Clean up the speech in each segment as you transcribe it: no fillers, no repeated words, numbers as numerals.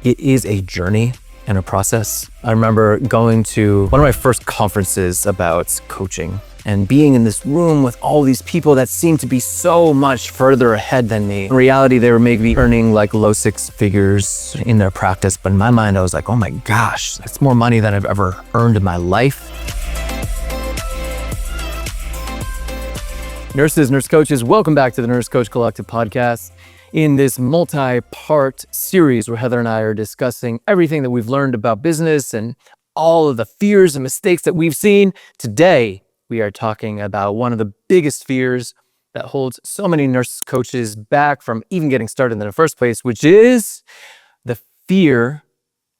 it is a journey and a process. I remember going to one of my first conferences about coaching and being in this room with all these people that seemed to be so much further ahead than me. In reality, they were maybe earning like low six figures in their practice, but in my mind, I was like, oh my gosh, that's more money than I've ever earned in my life. Nurses, nurse coaches, welcome back to the Nurse Coach Collective podcast. In this multi-part series where Heather and I are discussing everything that we've learned about business and all of the fears and mistakes that we've seen, today we are talking about one of the biggest fears that holds so many nurse coaches back from even getting started in the first place, which is the fear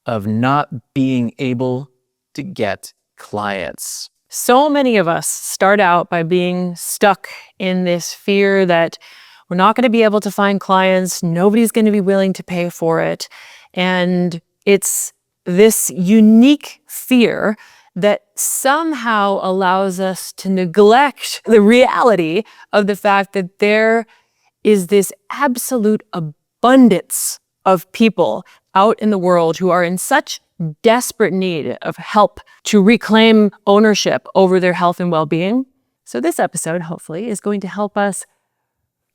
of not being able to get clients. So many of us start out by being stuck in this fear that we're not going to be able to find clients. Nobody's going to be willing to pay for it. And it's this unique fear that somehow allows us to neglect the reality of the fact that there is this absolute abundance of people out in the world who are in such desperate need of help to reclaim ownership over their health and well-being. So this episode, hopefully, is going to help us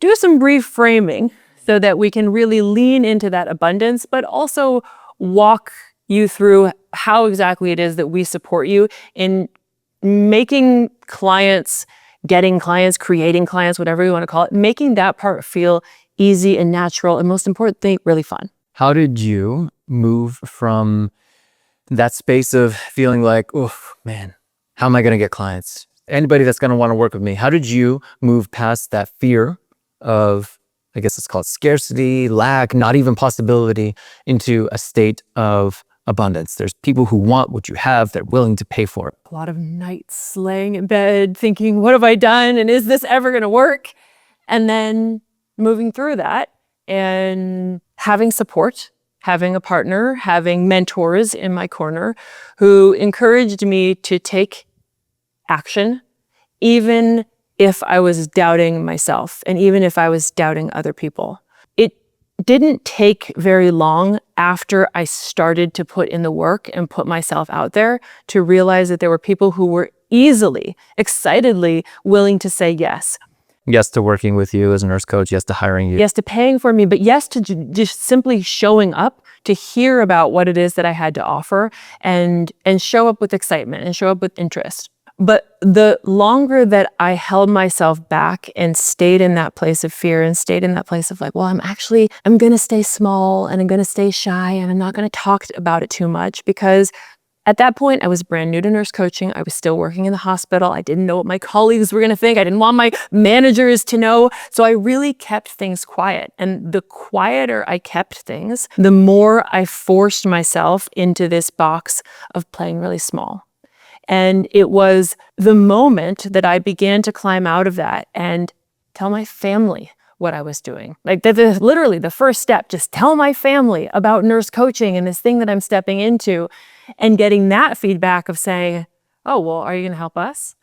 do some reframing so that we can really lean into that abundance, but also walk you through how exactly it is that we support you in making clients, getting clients, creating clients, whatever you want to call it, making that part feel easy and natural, and most importantly, really fun. How did you move from that space of feeling like, oh man, how am I going to get clients? Anybody that's going to want to work with me. How did you move past that fear of, I guess it's called scarcity, lack, not even possibility, into a state of abundance? There's people who want what you have, they're willing to pay for it. A lot of nights laying in bed thinking, what have I done? And is this ever going to work? And then moving through that and having support, having a partner, having mentors in my corner who encouraged me to take action, even if I was doubting myself and even if I was doubting other people. It didn't take very long after I started to put in the work and put myself out there to realize that there were people who were easily, excitedly willing to say yes. Yes to working with you as a nurse coach, yes to hiring you. Yes to paying for me, but yes to just simply showing up to hear about what it is that I had to offer and show up with excitement and show up with interest. But the longer that I held myself back and stayed in that place of fear and stayed in that place of like, well, I'm going to stay small and I'm going to stay shy and I'm not going to talk about it too much, because at that point I was brand new to nurse coaching. I was still working in the hospital. I didn't know what my colleagues were going to think. I didn't want my managers to know. So I really kept things quiet. And the quieter I kept things, the more I forced myself into this box of playing really small. And it was the moment that I began to climb out of that and tell my family what I was doing. Like literally the first step, just tell my family about nurse coaching and this thing that I'm stepping into, and getting that feedback of saying, oh, well, are you going to help us?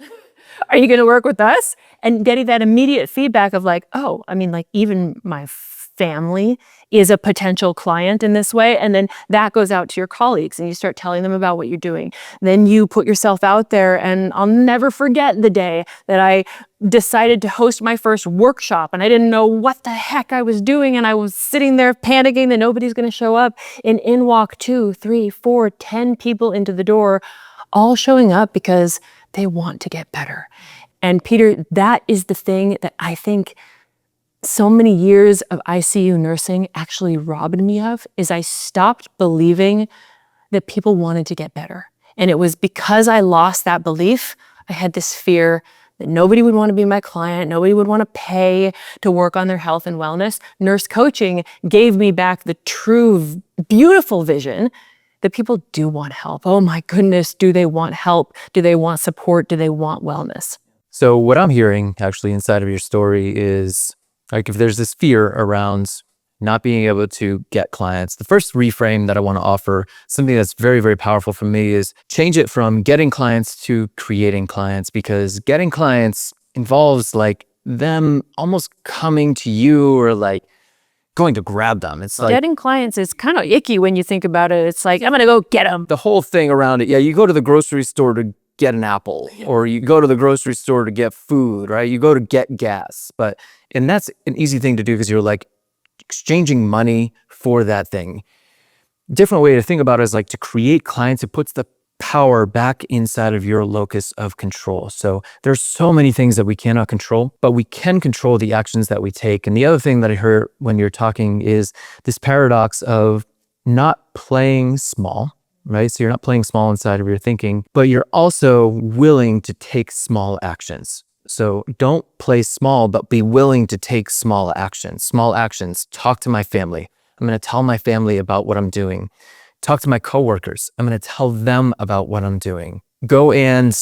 Are you going to work with us? And getting that immediate feedback of like, oh, I mean, like even my family is a potential client in this way. And then that goes out to your colleagues and you start telling them about what you're doing. Then you put yourself out there, and I'll never forget the day that I decided to host my first workshop and I didn't know what the heck I was doing. And I was sitting there panicking that nobody's going to show up, and in walk 2, 3, 4, 10 people into the door, all showing up because they want to get better. And Peter, that is the thing that I think so many years of ICU nursing actually robbed me of, is I stopped believing that people wanted to get better. And it was because I lost that belief, I had this fear that nobody would want to be my client, nobody would want to pay to work on their health and wellness. Nurse coaching gave me back the true, beautiful vision that people do want help. Oh my goodness, do they want help? Do they want support? Do they want wellness? So what I'm hearing actually inside of your story is, like, if there's this fear around not being able to get clients, the first reframe that I want to offer, something that's very, very powerful for me, is change it from getting clients to creating clients, because getting clients involves like them almost coming to you or like going to grab them. It's like getting clients is kind of icky when you think about it. It's like, I'm going to go get them. the whole thing around it. Yeah, you go to the grocery store to get an apple, or you go to the grocery store to get food, right? You go to get gas. And that's an easy thing to do because you're like exchanging money for that thing. Different way to think about it is like to create clients. It puts the power back inside of your locus of control. So there's so many things that we cannot control, but we can control the actions that we take. And the other thing that I heard when you're talking is this paradox of not playing small, right? So you're not playing small inside of your thinking, but you're also willing to take small actions. So don't play small, but be willing to take small actions. Small actions. Talk to my family. I'm going to tell my family about what I'm doing. Talk to my coworkers. I'm going to tell them about what I'm doing. Go and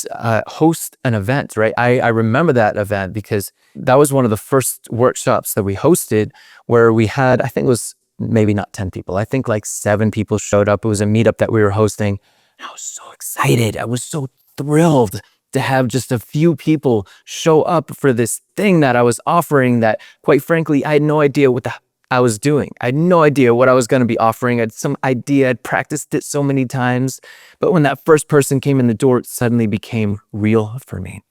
host an event, right? I remember that event because that was one of the first workshops that we hosted where we had, I think it was maybe not 10 people. I think like 7 people showed up. It was a meetup that we were hosting. I was so excited. I was so thrilled to have just a few people show up for this thing that I was offering that, quite frankly, I had no idea what I was doing. I had no idea what I was going to be offering. I had some idea. I'd practiced it so many times. But when that first person came in the door, it suddenly became real for me.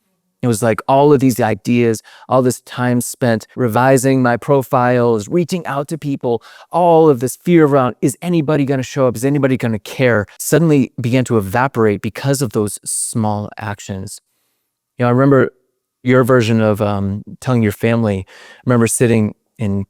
It was like all of these ideas, all this time spent revising my profiles, reaching out to people, all of this fear around, is anybody going to show up? Is anybody going to care? Suddenly began to evaporate because of those small actions. I remember your version of telling your family. I remember sitting in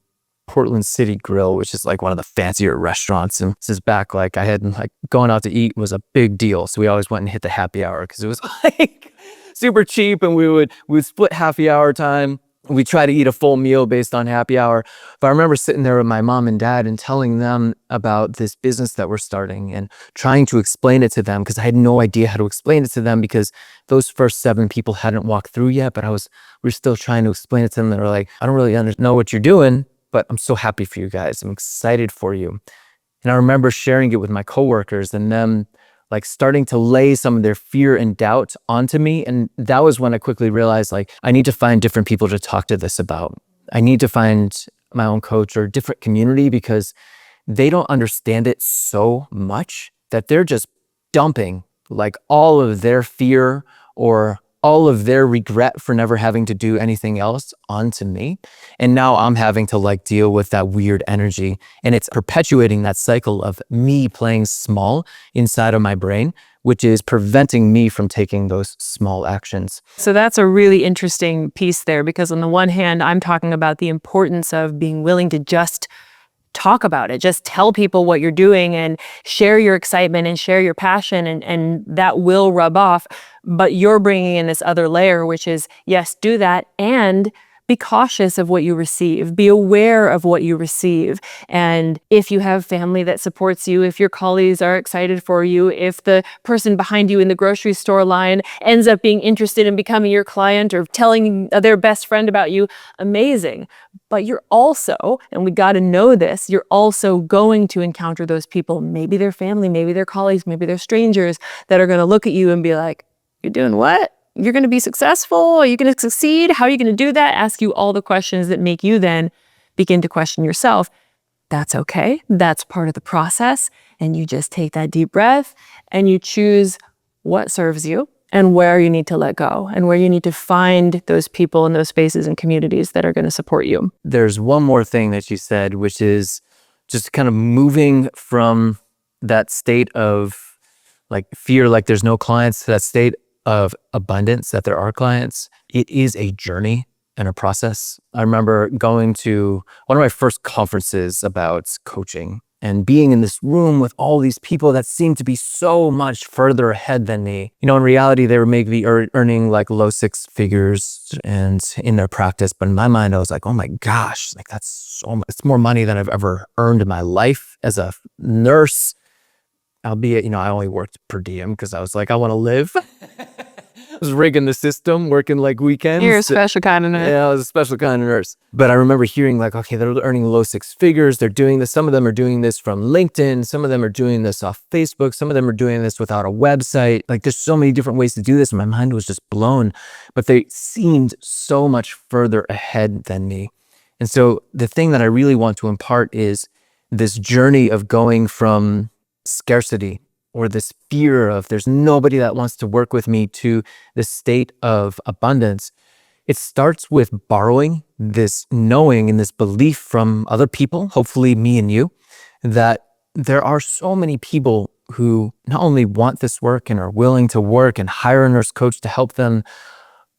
Portland City Grill, which is like one of the fancier restaurants. And this is back, like I had like going out to eat was a big deal. So we always went and hit the happy hour because it was like super cheap, and we would split happy hour time. We try to eat a full meal based on happy hour. But I remember sitting there with my mom and dad and telling them about this business that we're starting and trying to explain it to them because I had no idea how to explain it to them because those first 7 people hadn't walked through yet. But we were still trying to explain it to them. They were like, I don't really know what you're doing, but I'm so happy for you guys. I'm excited for you. And I remember sharing it with my coworkers and them like starting to lay some of their fear and doubt onto me. And that was when I quickly realized like, I need to find different people to talk to this about. I need to find my own coach or different community because they don't understand it so much that they're just dumping like all of their fear or all of their regret for never having to do anything else onto me. And now I'm having to like deal with that weird energy. And it's perpetuating that cycle of me playing small inside of my brain, which is preventing me from taking those small actions. So that's a really interesting piece there, because on the one hand, I'm talking about the importance of being willing to just talk about it, just tell people what you're doing and share your excitement and share your passion, and that will rub off. But you're bringing in this other layer, which is, yes, do that and be cautious of what you receive. Be aware of what you receive. And if you have family that supports you, if your colleagues are excited for you, if the person behind you in the grocery store line ends up being interested in becoming your client or telling their best friend about you, amazing. But you're also, and we got to know this, you're also going to encounter those people, maybe they're family, maybe they're colleagues, maybe they're strangers, that are going to look at you and be like, you're doing what? You're going to be successful? Are you going to succeed? How are you going to do that? Ask you all the questions that make you then begin to question yourself. That's okay. That's part of the process. And you just take that deep breath and you choose what serves you and where you need to let go and where you need to find those people and those spaces and communities that are going to support you. There's one more thing that you said, which is just kind of moving from that state of like fear, like there's no clients, to that state of abundance, that there are clients. It is a journey and a process. I remember going to one of my first conferences about coaching and being in this room with all these people that seemed to be so much further ahead than me. In reality, they were maybe earning like low 6 figures and in their practice. But in my mind, I was like, oh my gosh, like that's so much. It's more money than I've ever earned in my life as a nurse. Albeit, I only worked per diem because I was like, I want to live. I was rigging the system, working like weekends. You're a special kind of nurse. Yeah, I was a special kind of nurse. But I remember hearing like, okay, they're earning low 6 figures. They're doing this. Some of them are doing this from LinkedIn. Some of them are doing this off Facebook. Some of them are doing this without a website. Like there's so many different ways to do this. And my mind was just blown. But they seemed so much further ahead than me. And so the thing that I really want to impart is this journey of going from scarcity or this fear of there's nobody that wants to work with me to this state of abundance. It starts with borrowing this knowing and this belief from other people, hopefully me and you, that there are so many people who not only want this work and are willing to work and hire a nurse coach to help them,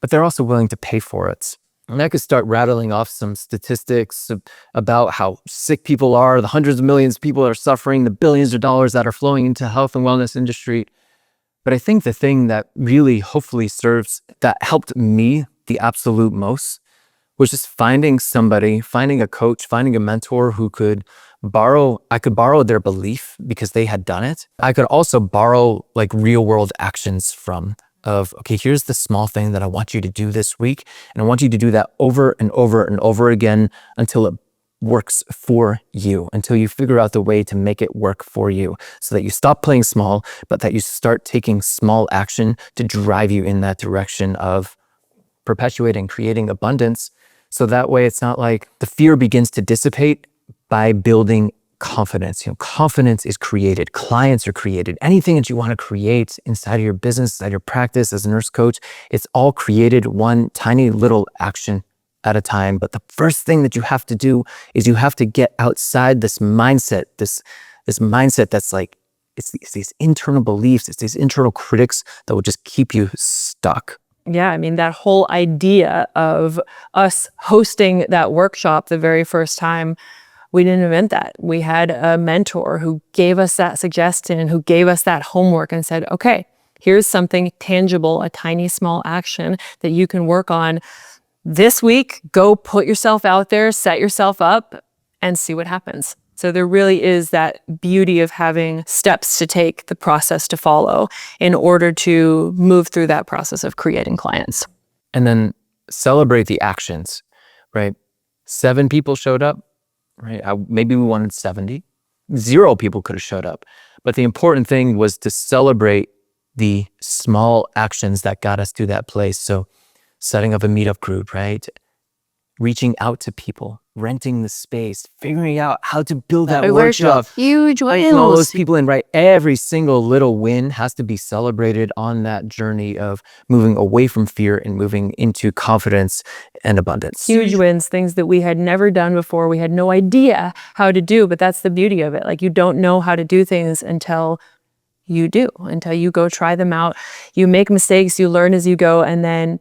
but they're also willing to pay for it. And I could start rattling off some statistics about how sick people are, the hundreds of millions of people that are suffering, the billions of dollars that are flowing into health and wellness industry. But I think the thing that really hopefully that helped me the absolute most was just finding somebody, finding a coach, finding a mentor who I could borrow their belief because they had done it. I could also borrow like real world actions okay, here's the small thing that I want you to do this week. And I want you to do that over and over and over again until it works for you, until you figure out the way to make it work for you so that you stop playing small, but that you start taking small action to drive you in that direction of perpetuating, creating abundance. So that way it's not like the fear begins to dissipate by building confidence. Confidence is created. Clients are created. Anything that you want to create inside of your business, inside your practice as a nurse coach, it's all created one tiny little action at a time. But the first thing that you have to do is you have to get outside this mindset, this mindset that's like, it's these internal beliefs, it's these internal critics that will just keep you stuck. Yeah, I mean, that whole idea of us hosting that workshop the very first time, we didn't invent that. We had a mentor who gave us that suggestion, who gave us that homework and said, okay, here's something tangible, a tiny small action that you can work on this week. Go put yourself out there, set yourself up, and see what happens. So there really is that beauty of having steps to take, the process to follow in order to move through that process of creating clients. And then celebrate the actions, right? 7 people showed up, right? Maybe we wanted 70. 0 people could have showed up. But the important thing was to celebrate the small actions that got us to that place. So setting up a meetup group, right? Reaching out to people, renting the space, figuring out how to build that workshop. Huge wins. All those people in, right? Every single little win has to be celebrated on that journey of moving away from fear and moving into confidence and abundance. Huge wins, things that we had never done before. We had no idea how to do, but that's the beauty of it. Like, you don't know how to do things until you do, until you go try them out. You make mistakes, you learn as you go, and then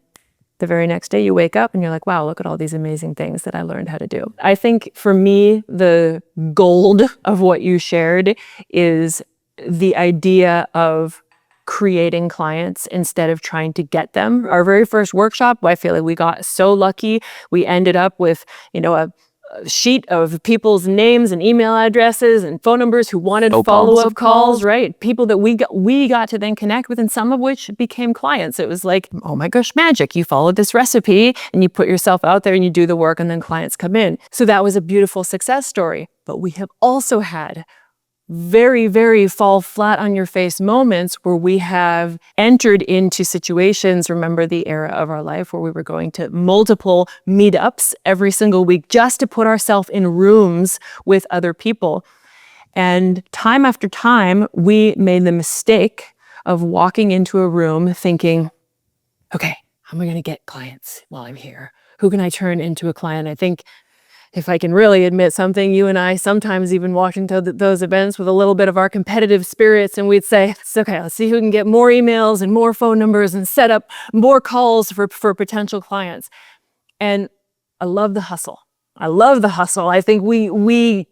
the very next day you wake up and you're like, wow, look at all these amazing things that I learned how to do. I think for me, the gold of what you shared is the idea of creating clients instead of trying to get them. Our very first workshop, I feel like we got so lucky. We ended up with, a sheet of people's names and email addresses and phone numbers who wanted follow-up calls, right? People that we got to then connect with, and some of which became clients. It was like, oh my gosh, magic. You follow this recipe and you put yourself out there and you do the work and then clients come in. So that was a beautiful success story. But we have also had very, very fall flat on your face moments where we have entered into situations, remember the era of our life where we were going to multiple meetups every single week just to put ourselves in rooms with other people. And time after time, we made the mistake of walking into a room thinking, okay, how am I going to get clients while I'm here? Who can I turn into a client? I think if I can really admit something, you and I sometimes even walked into those events with a little bit of our competitive spirits, and we'd say, it's okay, let's see who can get more emails and more phone numbers and set up more calls for potential clients. And I love the hustle. I think we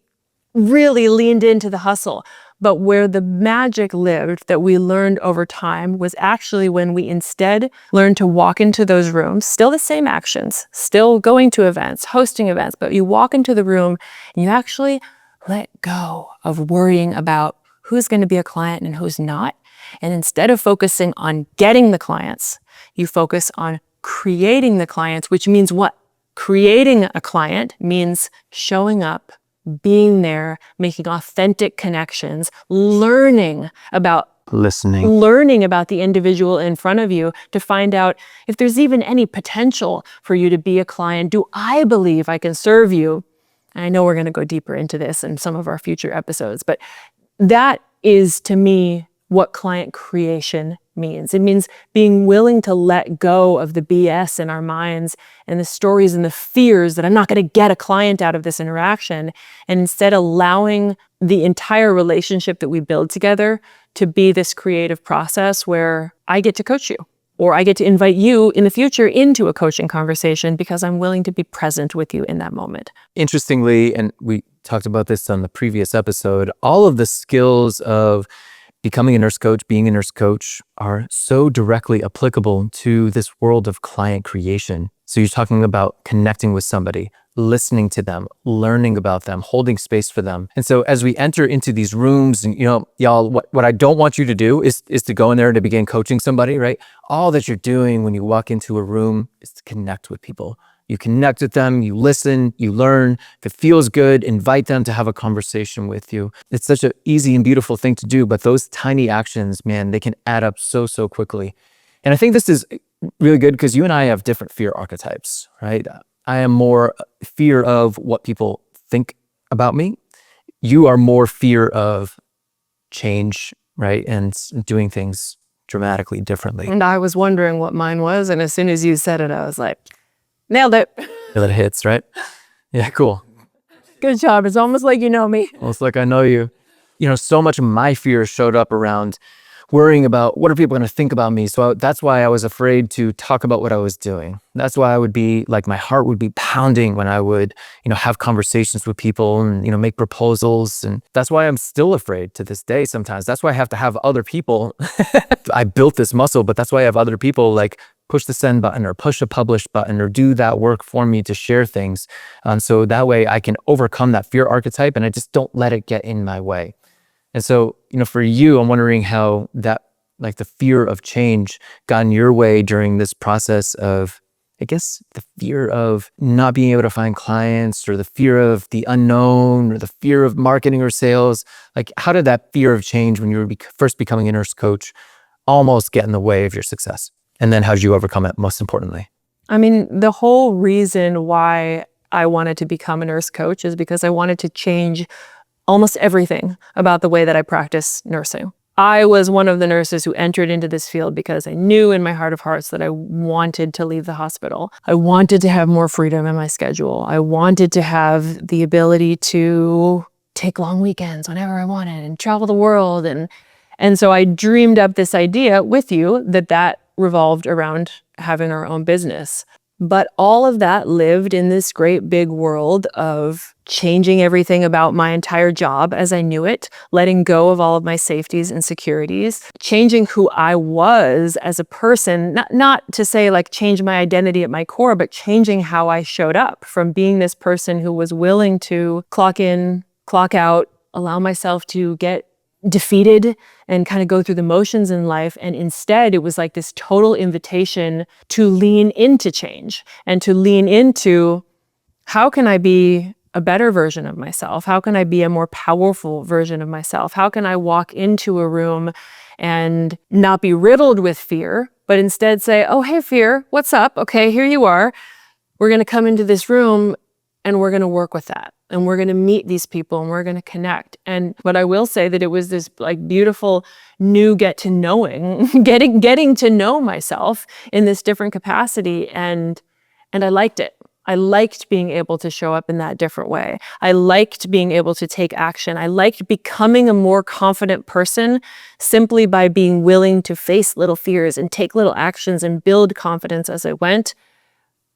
really leaned into the hustle. But where the magic lived that we learned over time was actually when we instead learned to walk into those rooms, still the same actions, still going to events, hosting events, but you walk into the room and you actually let go of worrying about who's going to be a client and who's not. And instead of focusing on getting the clients, you focus on creating the clients, which means what? Creating a client means showing up, being there, making authentic connections, learning about Listening. Learning about the individual in front of you to find out if there's even any potential for you to be a client. Do I believe I can serve you? And I know we're going to go deeper into this in some of our future episodes, but that is, to me, what client creation means. It means being willing to let go of the BS in our minds and the stories and the fears that I'm not going to get a client out of this interaction, and instead allowing the entire relationship that we build together to be this creative process where I get to coach you, or I get to invite you in the future into a coaching conversation because I'm willing to be present with you in that moment. Interestingly, and we talked about this on the previous episode, all of the skills of becoming a nurse coach, being a nurse coach are so directly applicable to this world of client creation. So you're talking about connecting with somebody, listening to them, learning about them, holding space for them. And so as we enter into these rooms, and y'all, what I don't want you to do is to go in there to begin coaching somebody, right? All that you're doing when you walk into a room is to connect with people. You connect with them, you listen, you learn. If it feels good, invite them to have a conversation with you. It's such an easy and beautiful thing to do, but those tiny actions, man, they can add up so quickly. And I think this is really good because you and I have different fear archetypes, right? I am more fear of what people think about me. You are more fear of change, right? And doing things dramatically differently. And I was wondering what mine was, and as soon as you said it, I was like, nailed it. That hits, right? Yeah, cool. Good job. It's almost like you know me. Almost like I know you. So much of my fear showed up around worrying about what are people going to think about me. So that's why I was afraid to talk about what I was doing. That's why I would be like, my heart would be pounding when I would, have conversations with people and, make proposals. And that's why I'm still afraid to this day sometimes. That's why I have to have other people. I built this muscle, but that's why I have other people like push the send button or push a publish button or do that work for me to share things. So that way I can overcome that fear archetype and I just don't let it get in my way. And so, for you, I'm wondering how that, like the fear of change got in your way during this process of, I guess, the fear of not being able to find clients or the fear of the unknown or the fear of marketing or sales. Like, how did that fear of change when you were first becoming a nurse coach almost get in the way of your success? And then how did you overcome it, most importantly? I mean, the whole reason why I wanted to become a nurse coach is because I wanted to change almost everything about the way that I practice nursing. I was one of the nurses who entered into this field because I knew in my heart of hearts that I wanted to leave the hospital. I wanted to have more freedom in my schedule. I wanted to have the ability to take long weekends whenever I wanted and travel the world. And so I dreamed up this idea with you that revolved around having our own business. But all of that lived in this great big world of changing everything about my entire job as I knew it, letting go of all of my safeties and securities, changing who I was as a person, not to say like change my identity at my core, but changing how I showed up from being this person who was willing to clock in, clock out, allow myself to get defeated and kind of go through the motions in life. And instead, it was like this total invitation to lean into change and to lean into how can I be a better version of myself? How can I be a more powerful version of myself? How can I walk into a room and not be riddled with fear, but instead say, oh, hey, fear, what's up? Okay, here you are. We're going to come into this room and we're going to work with that. And we're going to meet these people and we're going to connect. But I will say that it was this like beautiful new getting to know myself in this different capacity. And I liked it. I liked being able to show up in that different way. I liked being able to take action. I liked becoming a more confident person simply by being willing to face little fears and take little actions and build confidence as I went.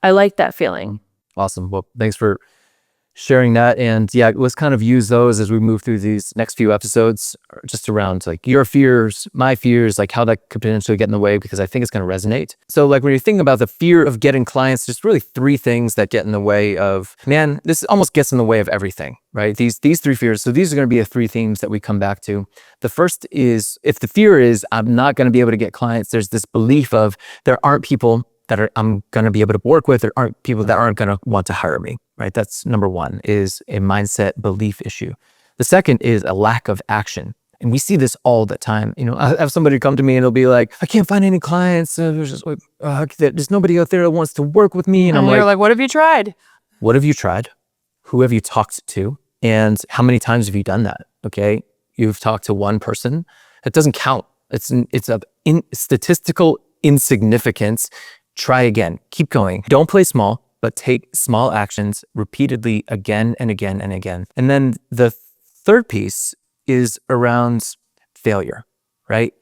I liked that feeling. Awesome. Well, thanks for sharing that. And yeah, let's kind of use those as we move through these next few episodes, just around like your fears, my fears, like how that could potentially get in the way, because I think it's going to resonate. So like when you're thinking about the fear of getting clients, there's really three things that get in the way of, man, this almost gets in the way of everything, right? These three fears. So these are going to be the three themes that we come back to. The first is, if the fear is I'm not going to be able to get clients, there's this belief of there aren't people that I'm going to be able to work with. There aren't people that aren't going to want to hire me, right? That's number one, is a mindset belief issue. The second is a lack of action. And we see this all the time. I have somebody come to me and they'll be like, I can't find any clients. There's just like, there's nobody out there that wants to work with me. And I'm you're like, what have you tried? What have you tried? Who have you talked to? And how many times have you done that? Okay. You've talked to one person. It doesn't count. It's a statistical insignificance. Try again. Keep going. Don't play small, but take small actions repeatedly again and again and again. And then the third piece is around failure, right?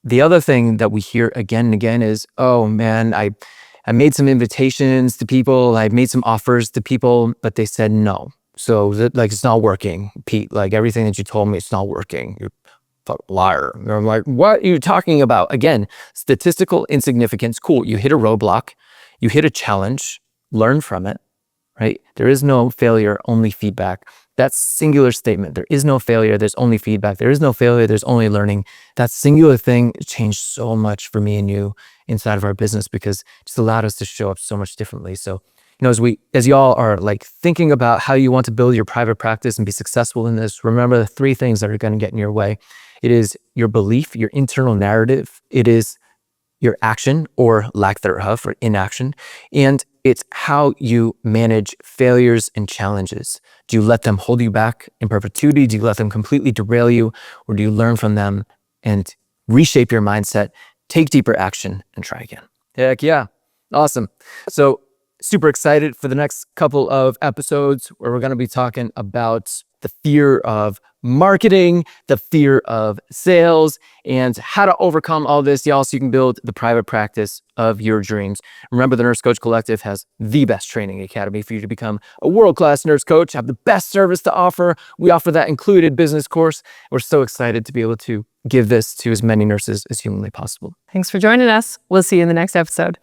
The other thing that we hear again and again is, oh man, I made some invitations to people, I made some offers to people, but they said no. So it's not working, Pete. Like everything that you told me, it's not working. You're a fucking liar. And I'm like, what are you talking about? Again, statistical insignificance. Cool. You hit a roadblock, you hit a challenge, learn from it, right? There is no failure, only feedback. That singular statement, there is no failure, there's only feedback. There is no failure, there's only learning. That singular thing changed so much for me and you inside of our business because it just allowed us to show up so much differently. So, as y'all are like thinking about how you want to build your private practice and be successful in this, remember the three things that are going to get in your way. It is your belief, your internal narrative. It is your action or lack thereof or inaction. And it's how you manage failures and challenges. Do you let them hold you back in perpetuity? Do you let them completely derail you? Or do you learn from them and reshape your mindset, take deeper action, and try again? Heck yeah. Awesome. So super excited for the next couple of episodes where we're going to be talking about the fear of marketing, the fear of sales, and how to overcome all this, y'all, so you can build the private practice of your dreams. Remember, the Nurse Coach Collective has the best training academy for you to become a world-class nurse coach, have the best service to offer. We offer that included business course. We're so excited to be able to give this to as many nurses as humanly possible. Thanks for joining us. We'll see you in the next episode.